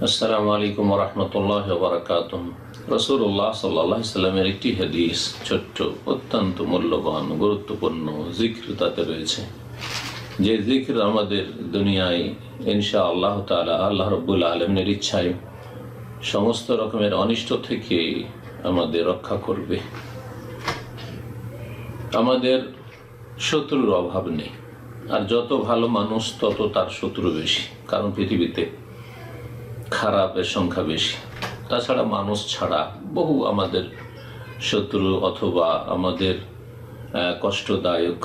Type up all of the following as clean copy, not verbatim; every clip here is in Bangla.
আসসালামু আলাইকুম ওয়া রাহমাতুল্লাহি ওয়া বারাকাতুহু। রাসূলুল্লাহ সাল্লাল্লাহু আলাইহি সাল্লামের একটি হাদিস, ছোট্ট, অত্যন্ত মূল্যবান, গুরুত্বপূর্ণ জিকির তাতে রয়েছে, যে জিকির আমাদের দুনিয়ায় ইনশাআল্লাহ তাআলা আল্লাহ রাব্বুল আলামিনের ইচ্ছায় সমস্ত রকমের অনিষ্ট থেকে আমাদের রক্ষা করবে। আমাদের শত্রুর অভাব নেই, আর যত ভালো মানুষ তত তার শত্রু বেশি, কারণ পৃথিবীতে খারাপের সংখ্যা বেশি। তাছাড়া মানুষ ছাড়া বহু আমাদের শত্রু অথবা আমাদের কষ্টদায়ক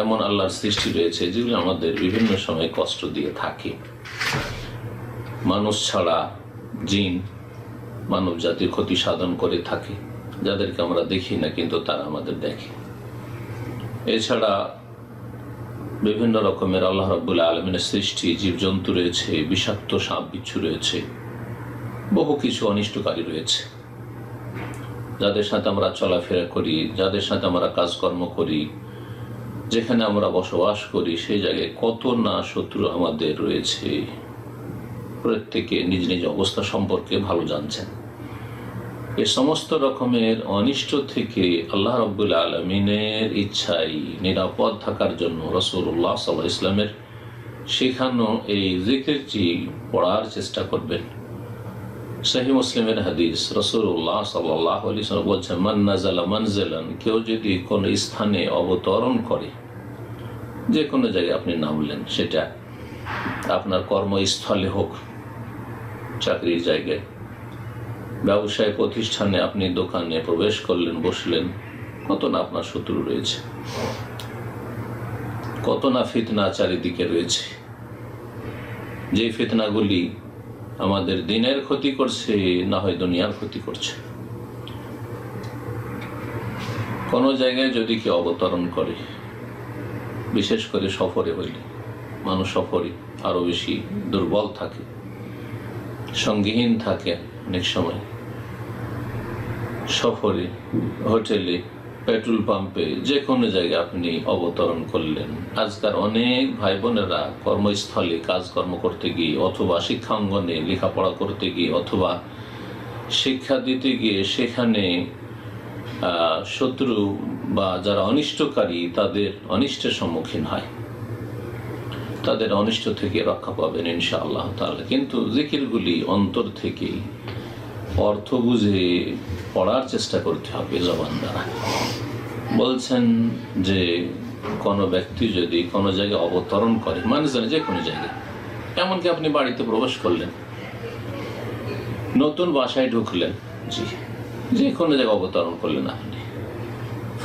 এমন আল্লাহর সৃষ্টি রয়েছে যেগুলো আমাদের বিভিন্ন সময় কষ্ট দিয়ে থাকে। মানুষ ছাড়া জিন মানব জাতির ক্ষতি সাধন করে থাকে, যাদেরকে আমরা দেখি না কিন্তু তারা আমাদের দেখে। এছাড়া বিভিন্ন রকমের আল্লাহ রাব্বুল আলামিনের সৃষ্টি জীবজন্তু রয়েছে, বিষাক্ত সাপ বিচ্ছু রয়েছে, বহু কিছু অনিষ্টকারী রয়েছে, যাদের সাথে আমরা চলাফেরা করি, যাদের সাথে আমরা কাজকর্ম করি, যেখানে আমরা বসবাস করি, সেই জায়গায় কত না শত্রু আমাদের রয়েছে। প্রত্যেকে নিজ নিজ অবস্থা সম্পর্কে ভালো জানছেন। এ সমস্ত রকমের অনিষ্ট থেকে আল্লাহ রাব্বুল আলামিনের ইচ্ছায় নিরাপদ থাকার জন্য রাসূলুল্লাহ সাল্লাল্লাহু আলাইহি ওয়াসাল্লামের শেখানো এই জিকিরটি পড়ার চেষ্টা করবেন। সহিহ মুসলিমের হাদিস, রাসূলুল্লাহ সাল্লাল্লাহু আলাইহি ওয়াসাল্লাম বলছেন, মান নাযালা মানজিলান, কেউ যদি কোন স্থানে অবতরণ করে, যে কোনো জায়গায় আপনি নামলেন, সেটা আপনার কর্মস্থলে হোক, চাকরির জায়গায়, ব্যবসায় প্রতিষ্ঠানে, আপনি দোকানে প্রবেশ করলেন, বসলেন, কত না আপনার শত্রু রয়েছে, কত না ফিতনা চারিদিকে রয়েছে, যে ফিতনাগুলি আমাদের দিনের ক্ষতি করছে, না হয় দুনিয়ার ক্ষতি করছে। কোন জায়গায় যদি কেউ অবতরণ করে, বিশেষ করে সফরে হইলে, মানুষ সফরে আরো বেশি দুর্বল থাকে, সঙ্গীহীন থাকে। অনেক সময় সফরে, হোটেলে, পেট্রোল পাম্পে, যে কোনো জায়গায় আপনি অবতরণ করলেন। আজকাল অনেক ভাই বোনেরা কর্মস্থলে কাজকর্ম করতে গিয়ে, অথবা শিক্ষাঙ্গনে লেখাপড়া করতে গিয়ে, অথবা শিক্ষা দিতে গিয়ে সেখানে শত্রু বা যারা অনিষ্টকারী তাদের অনিষ্টের সম্মুখীন হয়। তাদের অনিষ্ট থেকে রক্ষা পাবেন ইনশাআল্লাহ তাআলা। কিন্তু জিকিরগুলি অন্তর থেকে অর্থ বুঝে পড়ার চেষ্টা করতে হবে জবান দ্বারা। বলছেন যে কোনো ব্যক্তি যদি কোনো জায়গায় অবতরণ করে, মানে জানে যে কোনো জায়গায়, এমনকি আপনি বাড়িতে প্রবেশ করলেন, নতুন বাসায় ঢুকলেন, যে কোনো জায়গায় অবতরণ করলেন আপনি,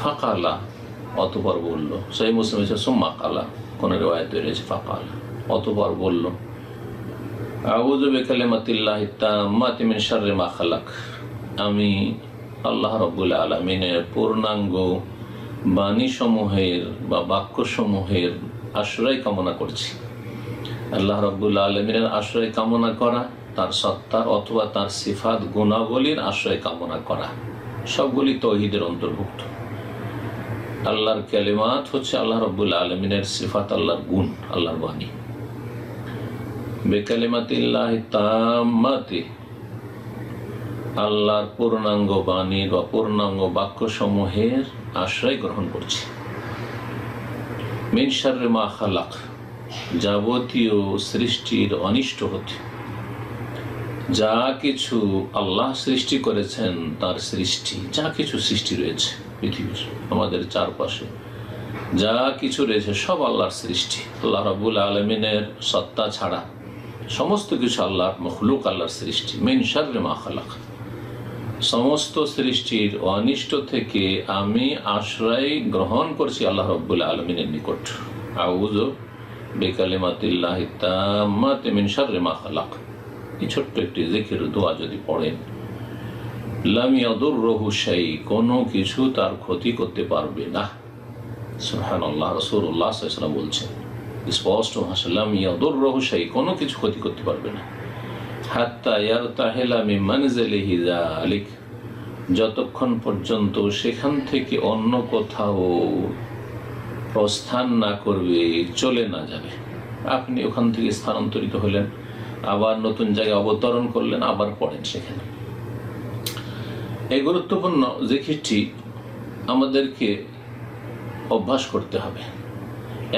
ফাকালা, অতঃপর বলল, সহিহ মুসলিম সুম্মা কালা, কোন রিওয়ায়াতে রয়েছে ফাকালা, অতঃপর বলল, আউযু বিকালিমাতিল্লাহি তাম্মাতি মিন শাররি মা খালাক, আমি আল্লাহ রাব্বুল আলামিনের পূর্ণাঙ্গ বাণীসমূহের বা বাক্যসমূহের আশ্রয় কামনা করছি। আল্লাহ রাব্বুল আলামিনের আশ্রয় কামনা করা, তার সত্তার অথবা তার সিফাত গুণাবলীর আশ্রয় কামনা করা, সবগুলি তাওহীদের অন্তর্ভুক্ত। আল্লাহর কালিমাত হচ্ছে আল্লাহ রাব্বুল আলামিনের সিফাত, আল্লাহর গুণ, আল্লাহর বাণী। বিকালিমাতিল্লাহি তাম্মাতি, আল্লাহর পূর্ণাঙ্গ বাণী বা পূর্ণাঙ্গ বাক্য সমূহের আশ্রয় গ্রহণ করছি। মিন শাররি মা খালাক, যাবতীয় সৃষ্টির অনিষ্ট হতে। যা কিছু আল্লাহ সৃষ্টি করেছেন, তার সৃষ্টি, যা কিছু সৃষ্টি রয়েছে পৃথিবীর আমাদের চারপাশে, যা কিছু রয়েছে সব আল্লাহর সৃষ্টি। আল্লাহ রাব্বুল আলামিনের সত্তা ছাড়া সমস্ত কিছু আল্লাহর মখলুক, আল্লাহর সৃষ্টি। মিন শাররি মা খালাক, সমস্ত সৃষ্টির অনিষ্ট থেকে আমি আশ্রয় গ্রহণ করছি আল্লাহ রাব্বুল আলামিনের নিকট। আউযু বিকালিমাতিল্লাহি তাম্মাতি মিন শাররি মা খালাক, এই ছোট্ট একটি জিকির দোয়া যদি পড়েন, লাম ইয়াদুররুহু শাই, কোনো কিছু তার ক্ষতি করতে পারবে না। সুবহানাল্লাহ, রাসূলুল্লাহ সাল্লাল্লাহু আলাইহি ওয়াসাল্লাম বলছেন স্পষ্ট ভাষা, লাম ইয়াদুররুহু শাই, কোনো কিছু ক্ষতি করতে পারবে না। হাত্তা ইয়ারতাহিলা মিন মানজিলিহি যালিক, যতক্ষণ পর্যন্ত সেখান থেকে অন্য কোথাও প্রস্থান না করবে, চলে না যাবে। আপনি ওখান থেকে স্থানান্তরিত হলেন, আবার নতুন জায়গায় অবতরণ করলেন, আবার পড়েন সেখানে। এই গুরুত্বপূর্ণ জিকিরটি আমাদেরকে অভ্যাস করতে হবে।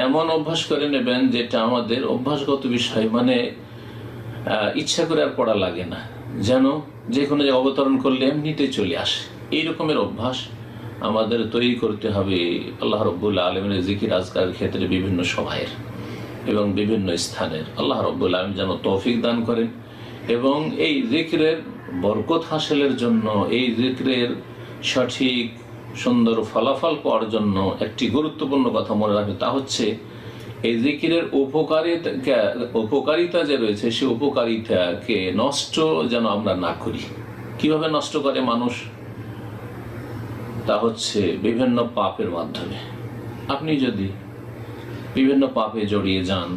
এমন অভ্যাস করে নেবেন যেটা আমাদের অভ্যাসগত বিষয়, মানে ইচ্ছা করে আর পড়া লাগে না, যেন যে কোনো জায়গায় অবতরণ করলে এমনিতে চলে আসে। এই রকমের অভ্যাস আমাদের তৈরি করতে হবে আল্লাহ রাব্বুল আলামিনের জিকির আজকার ক্ষেত্রে বিভিন্ন সময়ের এবং বিভিন্ন স্থানের। আল্লাহ রাব্বুল আলামিন যেন তৌফিক দান করেন এবং এই জিকিরের বরকত হাসিলের জন্য, এই জিকিরের সঠিক সুন্দর ফলাফল পাওয়ার জন্য একটি গুরুত্বপূর্ণ কথা মনে রাখবে, তা হচ্ছে এই জিকিরের উপকারিতা যে রয়েছে, সেই উপকারিতাকে নষ্ট যেন আমরা না করি। কিভাবে নষ্ট করে মানুষ? তা হচ্ছে বিভিন্ন পাপের মাধ্যমে। আপনি যদি বিভিন্ন পাপে জড়িয়ে যান,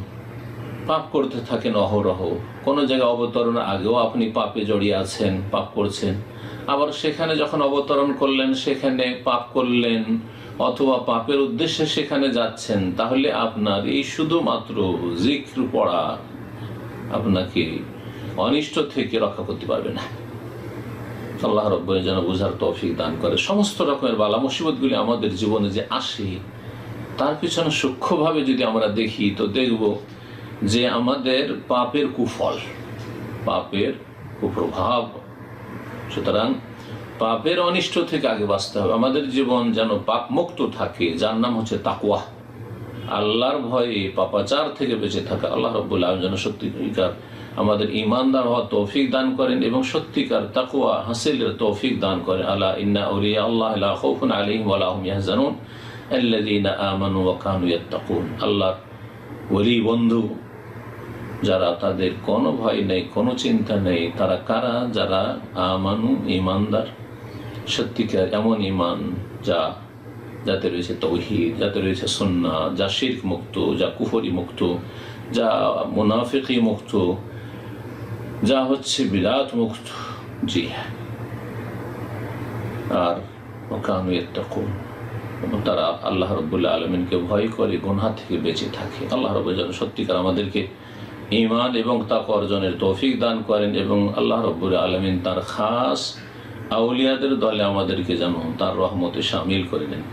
পাপ করতে থাকেন অহরহ, কোনো জায়গায় অবতরণের আগেও আপনি পাপে জড়িয়ে আছেন, পাপ করছেন, আবার সেখানে যখন অবতরণ করলেন সেখানে পাপ করলেন, অথবা পাপের উদ্দেশ্যে সেখানে যাচ্ছেন, তাহলে আপনার এই শুধুমাত্র জিক্র পড়া আপনাকে অনিষ্ট থেকে রক্ষা করতে পারবে না। আল্লাহ রাব্বুল যেন বুঝার তৌফিক দান করে। সমস্ত রকমের বালা মুসিবতগুলি আমাদের জীবনে যে আসে, তার পিছনে সূক্ষ্মভাবে যদি আমরা দেখি, তো দেখব যে আমাদের পাপের কুফল, পাপের কুপ্রভাব। সুতরাং পাপের অনিষ্ট থেকে আগে বাঁচতে হবে। আমাদের জীবন যেন পাপ মুক্ত থাকে, যার নাম হচ্ছে তাকওয়া, আল্লাহর ভয়ে পাপাচার থেকে বেঁচে থাকা। আল্লাহ রাব্বুল আলামিন যেন সত্যিকার আমাদের ঈমানদার হওয়ার তৌফিক দান করেন এবং সত্যিকার তাকওয়া হাসিলের তৌফিক দান করেন। আলা ইন্না আউলিয়া আল্লাহ লা খাউফুন আলাইহিম ওয়া লা হুম ইয়াহজানুন আল্লাযীনা আমানু ওয়া কানু ইয়াত্তাকুন। আল্লাহর ওলি বন্ধু যারা, তাদের কোনো ভয় নেই, কোনো চিন্তা নেই। তারা কারা? যারা আমানু, ঈমানদার, সত্যিকার এমন ঈমান যাতে রয়েছে তাওহীদ, যাতে রয়েছে সুন্নাহ, যা শিরক মুক্ত, যা কুফরি মুক্ত, যা মুনাফিকি মুক্ত, যা হচ্ছে বিদআত মুক্ত। জি হ্যাঁ, আর ওয়াকানু ইয়াত্তাকুন, এবং তারা আল্লাহ রাব্বুল আলামিনকে ভয় করে গুনাহ থেকে বেঁচে থাকে। আল্লাহ রাব্বুল যেন সত্যিকার আমাদেরকে ঈমান এবং তাকওয়া অর্জনের তৌফিক দান করেন এবং আল্লাহ রাব্বুল আলামিন তার খাস আউলিয়াদের দলে আমাদেরকে যেন তার রহমতে শামিল করে নেন।